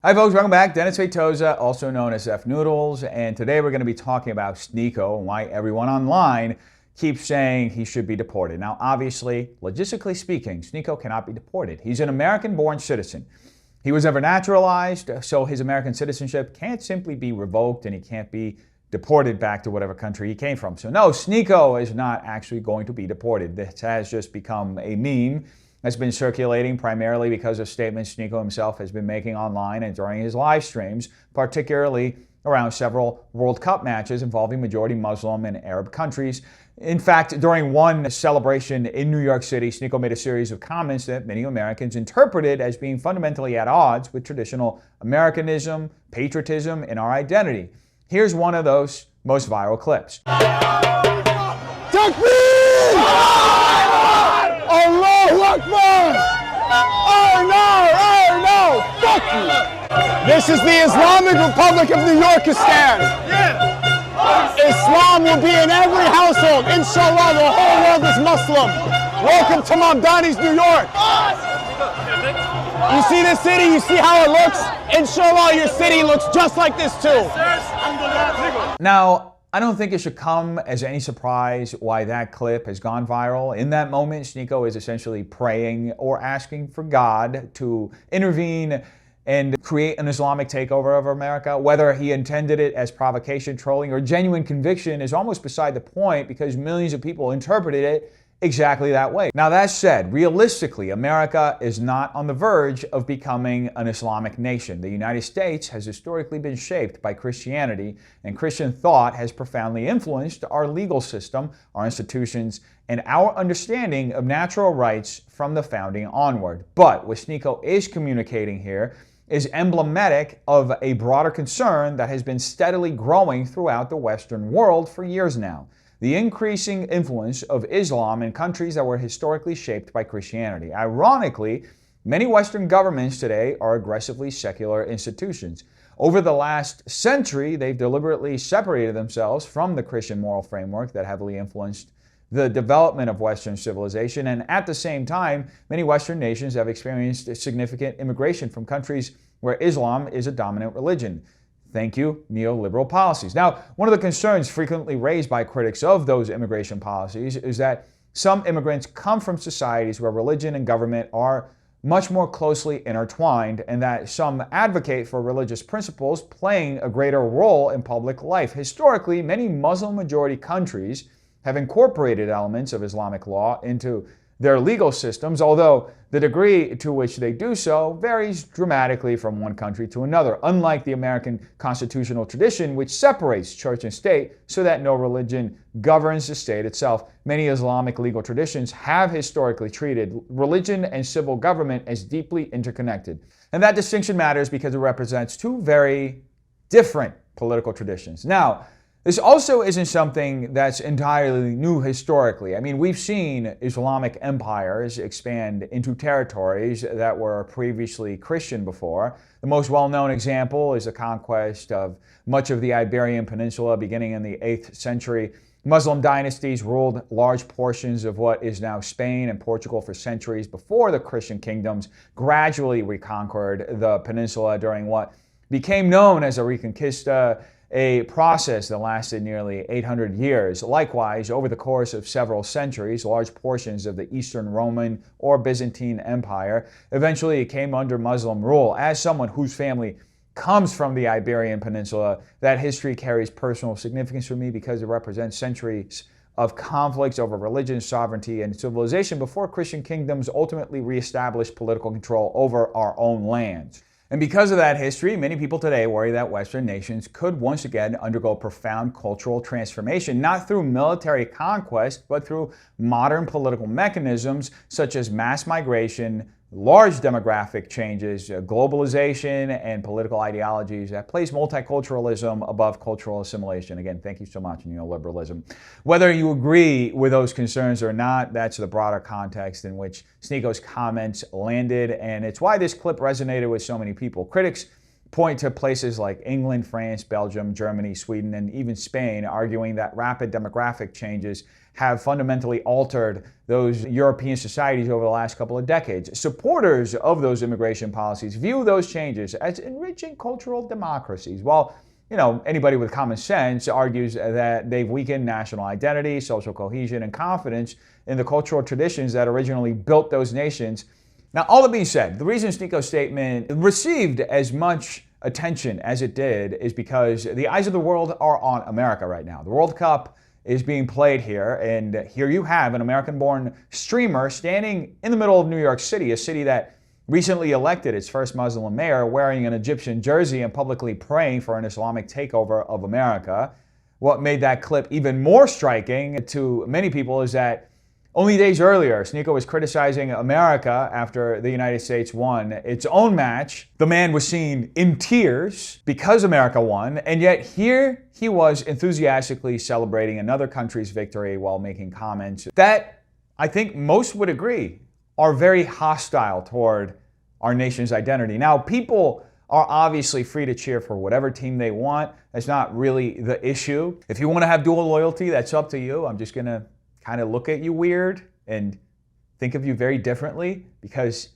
Hi folks, welcome back. Dennis Feitosa, also known as F Noodles, and today we're going to be talking about Sneako and why everyone online keeps saying he should be deported. Now, obviously, logistically speaking, Sneako cannot be deported. He's an American-born citizen. He was never naturalized, so his American citizenship can't simply be revoked and he can't be deported back to whatever country he came from. So no, Sneako is not actually going to be deported. This has just become a meme that's been circulating primarily because of statements Sneako himself has been making online and during his live streams, particularly around several World Cup matches involving majority Muslim and Arab countries. In fact, during one celebration in New York City, Sneako made a series of comments that many Americans interpreted as being fundamentally at odds with traditional Americanism, patriotism, and our identity. Here's one of those most viral clips. Allahu Akbar! Oh no! Fuck you! This is the Islamic Republic of New Yorkistan. Islam will be in every household. Inshallah, the whole world is Muslim. Welcome to Mamdani's New York. You see this city? You see how it looks? Inshallah, your city looks just like this too. Now, I don't think it should come as any surprise why that clip has gone viral. In that moment, Sneako is essentially praying or asking for God to intervene and create an Islamic takeover of America. Whether he intended it as provocation, trolling, or genuine conviction is almost beside the point because millions of people interpreted it exactly that way. Now that said, realistically, America is not on the verge of becoming an Islamic nation. The United States has historically been shaped by Christianity, and Christian thought has profoundly influenced our legal system, our institutions, and our understanding of natural rights from the founding onward. But what Sneako is communicating here is emblematic of a broader concern that has been steadily growing throughout the Western world for years now. The increasing influence of Islam in countries that were historically shaped by Christianity. Ironically, many Western governments today are aggressively secular institutions. Over the last century, they've deliberately separated themselves from the Christian moral framework that heavily influenced the development of Western civilization, and at the same time, many Western nations have experienced significant immigration from countries where Islam is a dominant religion. Thank you, neoliberal policies. Now, one of the concerns frequently raised by critics of those immigration policies is that some immigrants come from societies where religion and government are much more closely intertwined, and that some advocate for religious principles playing a greater role in public life. Historically, many Muslim-majority countries have incorporated elements of Islamic law into their legal systems, although the degree to which they do so varies dramatically from one country to another, unlike the American constitutional tradition, which separates church and state so that no religion governs the state itself. Many Islamic legal traditions have historically treated religion and civil government as deeply interconnected. And that distinction matters because it represents two very different political traditions. Now, this also isn't something that's entirely new historically. I mean, we've seen Islamic empires expand into territories that were previously Christian before. The most well-known example is the conquest of much of the Iberian Peninsula beginning in the 8th century. Muslim dynasties ruled large portions of what is now Spain and Portugal for centuries before the Christian kingdoms gradually reconquered the peninsula during what became known as a Reconquista, a process that lasted nearly 800 years. Likewise, over the course of several centuries, large portions of the Eastern Roman or Byzantine Empire eventually came under Muslim rule. As someone whose family comes from the Iberian Peninsula, that history carries personal significance for me because it represents centuries of conflicts over religion, sovereignty, and civilization before Christian kingdoms ultimately reestablished political control over our own lands. And because of that history, many people today worry that Western nations could once again undergo profound cultural transformation, not through military conquest, but through modern political mechanisms such as mass migration, large demographic changes, globalization, and political ideologies that place multiculturalism above cultural assimilation. Again, thank you so much, neoliberalism. Whether you agree with those concerns or not, that's the broader context in which Sneako's comments landed, and it's why this clip resonated with so many people. Critics point to places like England, France, Belgium, Germany, Sweden, and even Spain, arguing that rapid demographic changes have fundamentally altered those European societies over the last couple of decades. Supporters of those immigration policies view those changes as enriching cultural democracies, while anybody with common sense argues that they've weakened national identity, social cohesion, and confidence in the cultural traditions that originally built those nations. Now, all that being said, the reason Sneako's statement received as much attention as it did is because the eyes of the world are on America right now. The World Cup is being played here, and here you have an American-born streamer standing in the middle of New York City, a city that recently elected its first Muslim mayor, wearing an Egyptian jersey and publicly praying for an Islamic takeover of America. What made that clip even more striking to many people is that only days earlier, Sneako was criticizing America after the United States won its own match. The man was seen in tears because America won, and yet here he was enthusiastically celebrating another country's victory while making comments that I think most would agree are very hostile toward our nation's identity. Now, people are obviously free to cheer for whatever team they want. That's not really the issue. If you want to have dual loyalty, that's up to you. I'm just going to kind of look at you weird and think of you very differently because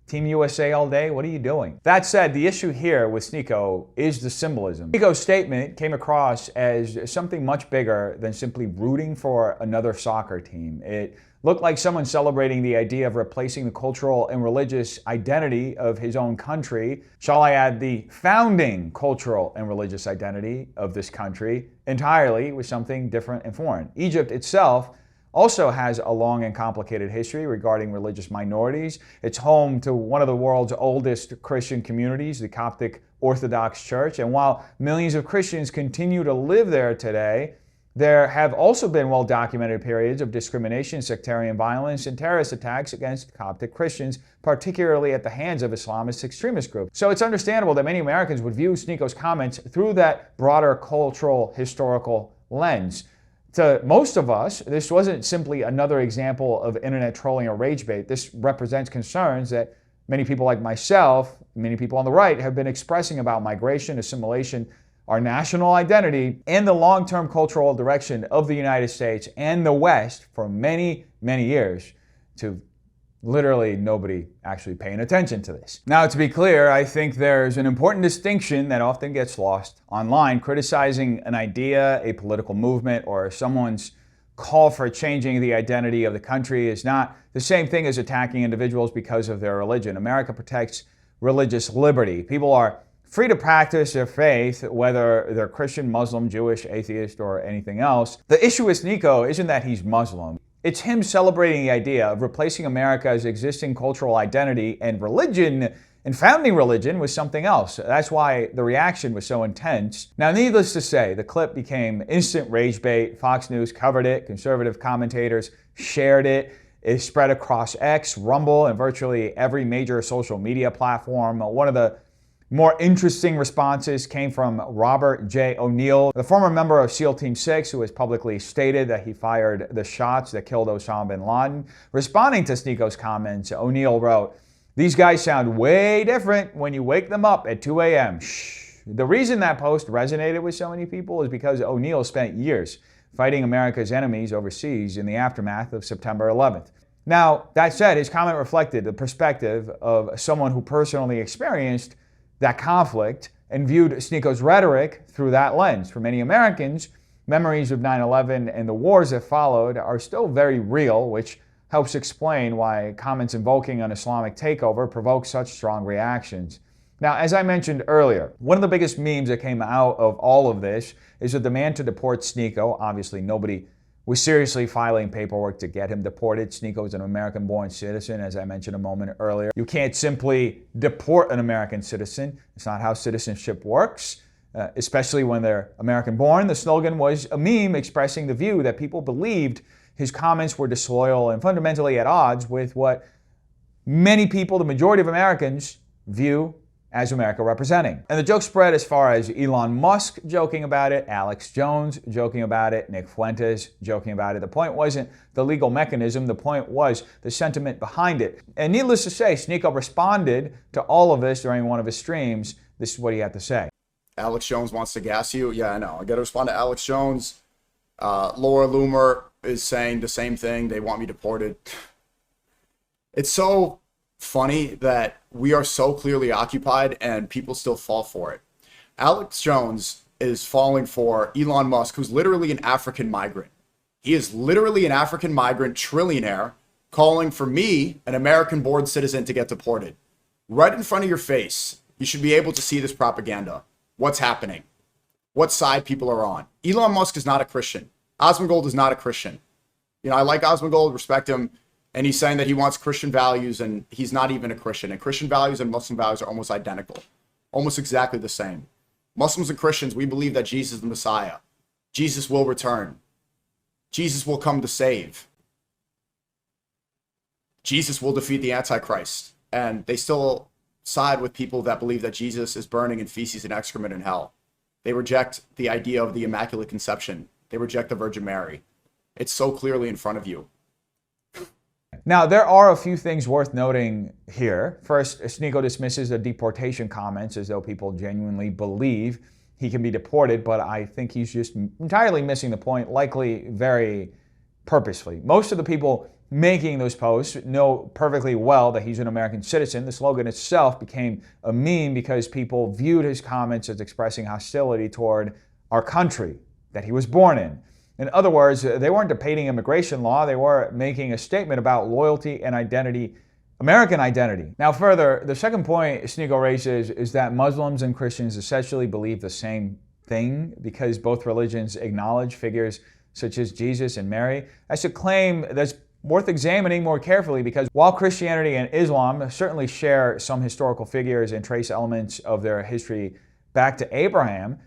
Team USA all day, what are you doing? That said, the issue here with Sneako is the symbolism. Sneako's statement came across as something much bigger than simply rooting for another soccer team. It looked like someone celebrating the idea of replacing the cultural and religious identity of his own country. Shall I add the founding cultural and religious identity of this country entirely with something different and foreign. Egypt itself also has a long and complicated history regarding religious minorities. It's home to one of the world's oldest Christian communities, the Coptic Orthodox Church. And while millions of Christians continue to live there today, there have also been well-documented periods of discrimination, sectarian violence, and terrorist attacks against Coptic Christians, particularly at the hands of Islamist extremist groups. So it's understandable that many Americans would view Sneako's comments through that broader cultural, historical lens. To most of us, this wasn't simply another example of internet trolling or rage bait. This represents concerns that many people like myself, many people on the right, have been expressing about migration, assimilation, our national identity, and the long-term cultural direction of the United States and the West for many, many years, to literally nobody actually paying attention to this. Now, to be clear, I think there's an important distinction that often gets lost online. Criticizing an idea, a political movement, or someone's call for changing the identity of the country is not the same thing as attacking individuals because of their religion. America protects religious liberty. People are free to practice their faith, whether they're Christian, Muslim, Jewish, atheist, or anything else. The issue with Sneako isn't that he's Muslim. It's him celebrating the idea of replacing America's existing cultural identity and religion and founding religion with something else. That's why the reaction was so intense. Now, needless to say, the clip became instant rage bait. Fox News covered it. Conservative commentators shared it. It spread across X, Rumble, and virtually every major social media platform. One of the more interesting responses came from Robert J. O'Neill, the former member of SEAL Team 6, who has publicly stated that he fired the shots that killed Osama bin Laden. Responding to Sneako's comments, O'Neill wrote, "These guys sound way different when you wake them up at 2 a.m. Shh." The reason that post resonated with so many people is because O'Neill spent years fighting America's enemies overseas in the aftermath of September 11th. Now, that said, his comment reflected the perspective of someone who personally experienced that conflict and viewed Sneako's rhetoric through that lens. For many Americans, memories of 9/11 and the wars that followed are still very real, which helps explain why comments invoking an Islamic takeover provoke such strong reactions. Now, as I mentioned earlier, one of the biggest memes that came out of all of this is the demand to deport Sneako. Obviously, nobody was seriously filing paperwork to get him deported. Sneako is an American-born citizen, as I mentioned a moment earlier. You can't simply deport an American citizen. It's not how citizenship works, especially when they're American-born. The slogan was a meme expressing the view that people believed his comments were disloyal and fundamentally at odds with what many people, the majority of Americans, view as America representing. And the joke spread as far as Elon Musk joking about it, Alex Jones joking about it, Nick Fuentes joking about it. The point wasn't the legal mechanism, the point was the sentiment behind it. And needless to say, Sneako responded to all of this during one of his streams, This is what he had to say. Alex Jones wants to gas you. Yeah, I know. I got to respond to Alex Jones. Laura Loomer is saying the same thing. They want me deported. It's so funny that we are so clearly occupied and people still fall for it. Alex Jones is falling for Elon Musk, who's literally an African migrant. He is literally an African migrant trillionaire calling for me, an American-born citizen, to get deported. Right in front of your face, you should be able to see this propaganda. What's happening? What side people are on. Elon Musk is not a Christian. Osmongold is not a Christian. You know, I like Osmongold, respect him, and he's saying that he wants Christian values, and he's not even a Christian. And Christian values and Muslim values are almost identical, almost exactly the same. Muslims and Christians, we believe that Jesus is the Messiah. Jesus will return. Jesus will come to save. Jesus will defeat the Antichrist. And they still side with people that believe that Jesus is burning in feces and excrement in hell. They reject the idea of the Immaculate Conception. They reject the Virgin Mary. It's so clearly in front of you. Now, there are a few things worth noting here. First, Sneako dismisses the deportation comments as though people genuinely believe he can be deported, but I think he's just entirely missing the point, likely very purposefully. Most of the people making those posts know perfectly well that he's an American citizen. The slogan itself became a meme because people viewed his comments as expressing hostility toward our country that he was born in. In other words, they weren't debating immigration law, they were making a statement about loyalty and identity, American identity. Now further, the second point Sneako raises is that Muslims and Christians essentially believe the same thing because both religions acknowledge figures such as Jesus and Mary. That's a claim that's worth examining more carefully because while Christianity and Islam certainly share some historical figures and trace elements of their history back to Abraham,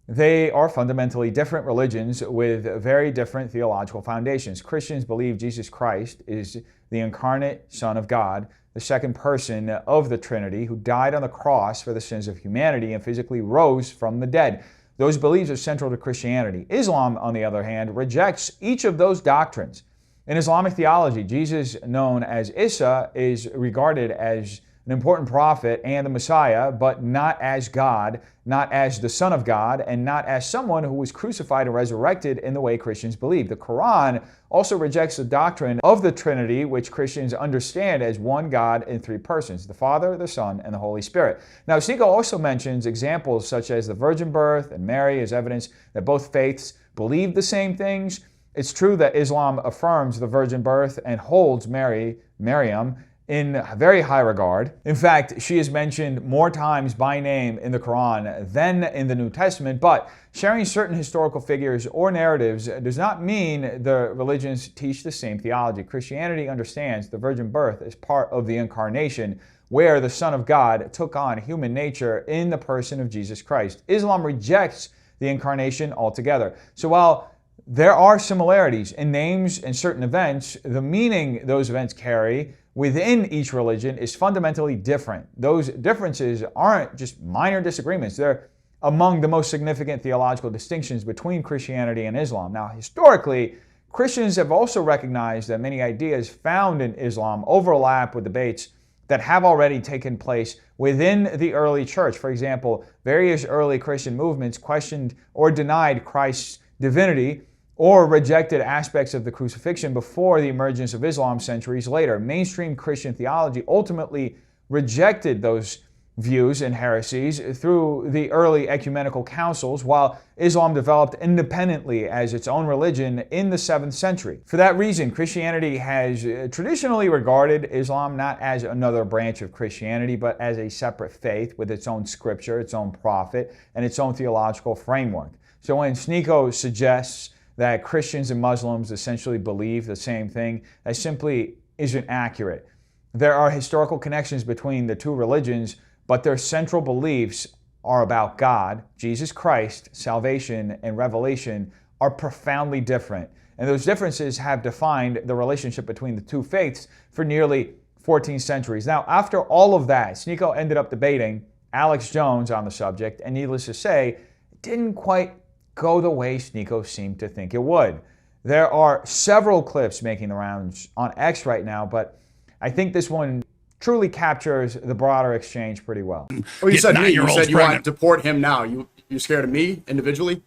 they are fundamentally different religions with very different theological foundations. Christians believe Jesus Christ is the incarnate Son of God, the second person of the Trinity, who died on the cross for the sins of humanity and physically rose from the dead. Those beliefs are central to Christianity. Islam, on the other hand, rejects each of those doctrines. In Islamic theology, Jesus, known as Isa, is regarded as an important prophet and the Messiah, but not as God, not as the Son of God, and not as someone who was crucified and resurrected in the way Christians believe. The Quran also rejects the doctrine of the Trinity, which Christians understand as one God in three persons, the Father, the Son, and the Holy Spirit. Now, Sneako also mentions examples such as the virgin birth and Mary as evidence that both faiths believe the same things. It's true that Islam affirms the virgin birth and holds Maryam, in very high regard. In fact, she is mentioned more times by name in the Quran than in the New Testament, but sharing certain historical figures or narratives does not mean the religions teach the same theology. Christianity understands the virgin birth as part of the incarnation, where the Son of God took on human nature in the person of Jesus Christ. Islam rejects the incarnation altogether. So while there are similarities in names and certain events, the meaning those events carry within each religion is fundamentally different. Those differences aren't just minor disagreements. They're among the most significant theological distinctions between Christianity and Islam. Now, historically, Christians have also recognized that many ideas found in Islam overlap with debates that have already taken place within the early church. For example, various early Christian movements questioned or denied Christ's divinity or rejected aspects of the crucifixion before the emergence of Islam centuries later. Mainstream Christian theology ultimately rejected those views and heresies through the early ecumenical councils, while Islam developed independently as its own religion in the 7th century. For that reason, Christianity has traditionally regarded Islam not as another branch of Christianity, but as a separate faith with its own scripture, its own prophet, and its own theological framework. So when Sneako suggests that Christians and Muslims essentially believe the same thing, that simply isn't accurate. There are historical connections between the two religions, but their central beliefs are about God, Jesus Christ, salvation, and revelation are profoundly different. And those differences have defined the relationship between the two faiths for nearly 14 centuries. Now, after all of that, Sneako ended up debating Alex Jones on the subject, and needless to say, it didn't quite go the way Sneako seemed to think it would. There are several clips making the rounds on X right now, but I think this one truly captures the broader exchange pretty well. Oh, you said me. You said you want pregnant. to deport him now. You're scared of me individually?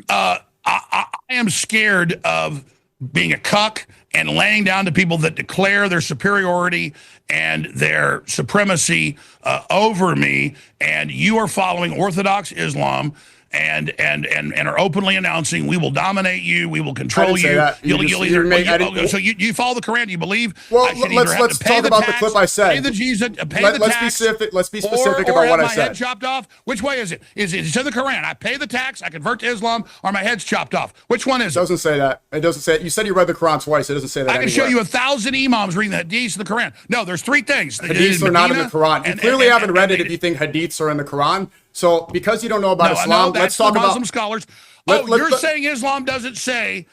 I am scared of being a cuck and laying down to people that declare their superiority and their supremacy over me. And you are following Orthodox Islam and are openly announcing we will dominate you, we will control you. So you follow the Quran? Do you believe? Well, let's talk about the clip I said. Pay the Jesus, pay the tax. Let's be specific about what I said. Head chopped off. Which way is it? Is it in the Quran? I pay the tax, I convert to Islam, or my head's chopped off. Which one is it? It doesn't say that. It doesn't say it. You said you read the Quran twice. It doesn't say that. I can show you 1,000 imams reading the hadiths of the Quran. No, there's three things. Hadiths are not in the Quran. You clearly haven't read it if you think hadiths are in the Quran. So because you don't know about Islam, let's talk about Muslim scholars. You're saying Islam doesn't say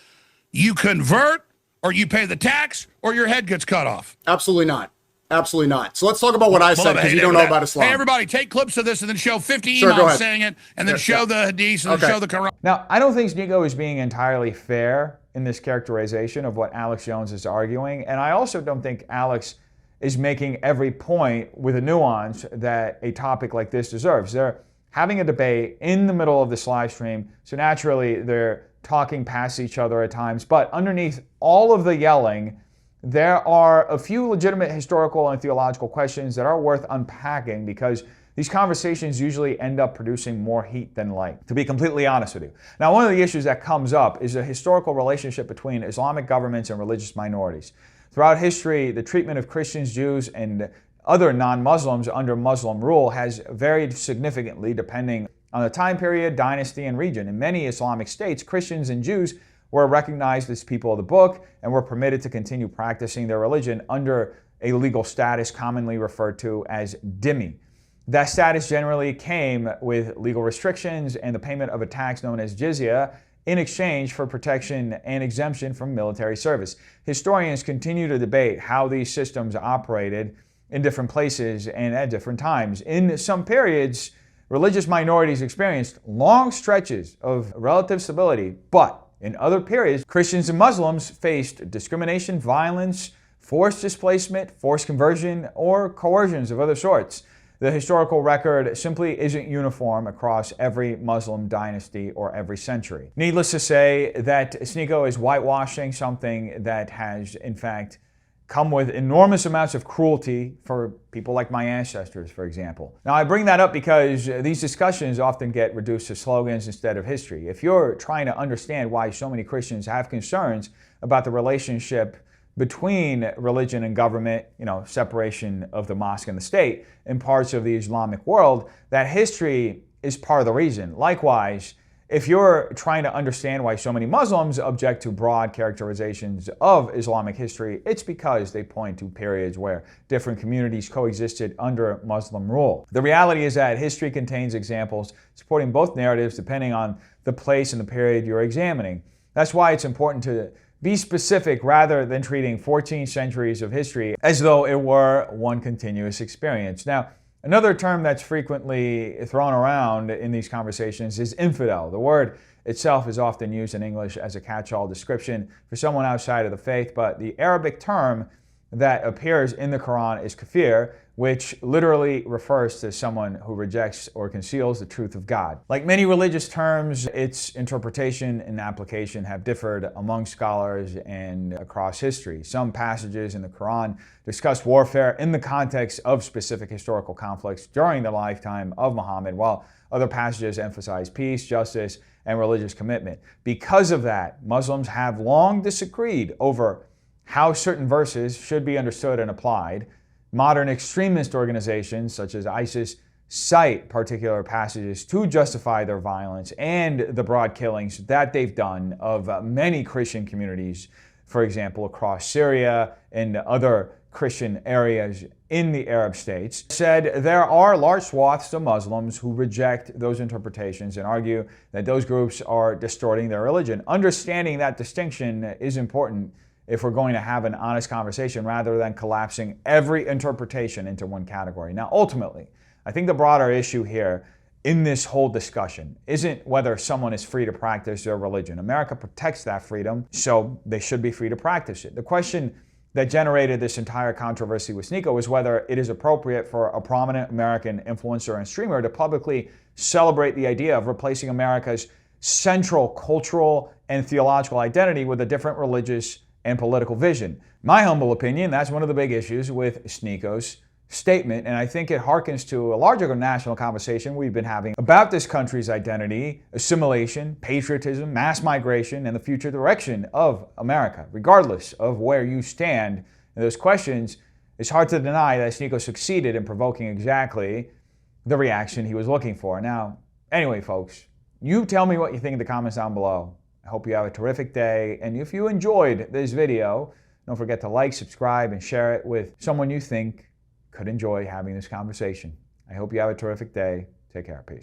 you convert or you pay the tax or your head gets cut off. Absolutely not. Absolutely not. So let's talk about what I said because you don't know about Islam. Hey, everybody, take clips of this and then show 50 imams saying it and then show the hadiths and then show the Quran. Now, I don't think Sneako is being entirely fair in this characterization of what Alex Jones is arguing. And I also don't think Alex is making every point with a nuance that a topic like this deserves. They're having a debate in the middle of this live stream, so naturally they're talking past each other at times. But underneath all of the yelling, there are a few legitimate historical and theological questions that are worth unpacking because these conversations usually end up producing more heat than light, to be completely honest with you. Now, one of the issues that comes up is the historical relationship between Islamic governments and religious minorities. Throughout history, the treatment of Christians, Jews, and other non-Muslims under Muslim rule has varied significantly depending on the time period, dynasty, and region. In many Islamic states, Christians and Jews were recognized as people of the book and were permitted to continue practicing their religion under a legal status commonly referred to as dhimmi. That status generally came with legal restrictions and the payment of a tax known as jizya in exchange for protection and exemption from military service. Historians continue to debate how these systems operated in different places and at different times. In some periods, religious minorities experienced long stretches of relative stability, but in other periods, Christians and Muslims faced discrimination, violence, forced displacement, forced conversion, or coercions of other sorts. The historical record simply isn't uniform across every Muslim dynasty or every century. Needless to say that Sneako is whitewashing something that has, in fact, come with enormous amounts of cruelty for people like my ancestors, for example. Now, I bring that up because these discussions often get reduced to slogans instead of history. If you're trying to understand why so many Christians have concerns about the relationship between religion and government, separation of the mosque and the state in parts of the Islamic world, that history is part of the reason. Likewise, if you're trying to understand why so many Muslims object to broad characterizations of Islamic history, it's because they point to periods where different communities coexisted under Muslim rule. The reality is that history contains examples supporting both narratives depending on the place and the period you're examining. That's why it's important to be specific rather than treating 14 centuries of history as though it were one continuous experience. Now, another term that's frequently thrown around in these conversations is infidel. The word itself is often used in English as a catch-all description for someone outside of the faith, but the Arabic term that appears in the Quran is kafir, which literally refers to someone who rejects or conceals the truth of God. Like many religious terms, its interpretation and application have differed among scholars and across history. Some passages in the Quran discuss warfare in the context of specific historical conflicts during the lifetime of Muhammad, while other passages emphasize peace, justice, and religious commitment. Because of that, Muslims have long disagreed over how certain verses should be understood and applied. Modern extremist organizations such as ISIS cite particular passages to justify their violence and the broad killings that they've done of many Christian communities, for example, across Syria and other Christian areas in the Arab states. Said there are large swaths of Muslims who reject those interpretations and argue that those groups are distorting their religion. Understanding that distinction is important if we're going to have an honest conversation rather than collapsing every interpretation into one category. Now, ultimately, I think the broader issue here in this whole discussion isn't whether someone is free to practice their religion. America protects that freedom, so they should be free to practice it. The question that generated this entire controversy with Sneako is whether it is appropriate for a prominent American influencer and streamer to publicly celebrate the idea of replacing America's central cultural and theological identity with a different religious and political vision. My humble opinion, that's one of the big issues with Sneako's statement, and I think it harkens to a larger national conversation we've been having about this country's identity, assimilation, patriotism, mass migration, and the future direction of America. Regardless of where you stand in those questions, it's hard to deny that Sneako succeeded in provoking exactly the reaction he was looking for. Now, anyway, folks, you tell me what you think in the comments down below. I hope you have a terrific day, and if you enjoyed this video, don't forget to like, subscribe, and share it with someone you think could enjoy having this conversation. I hope you have a terrific day. Take care. Peace.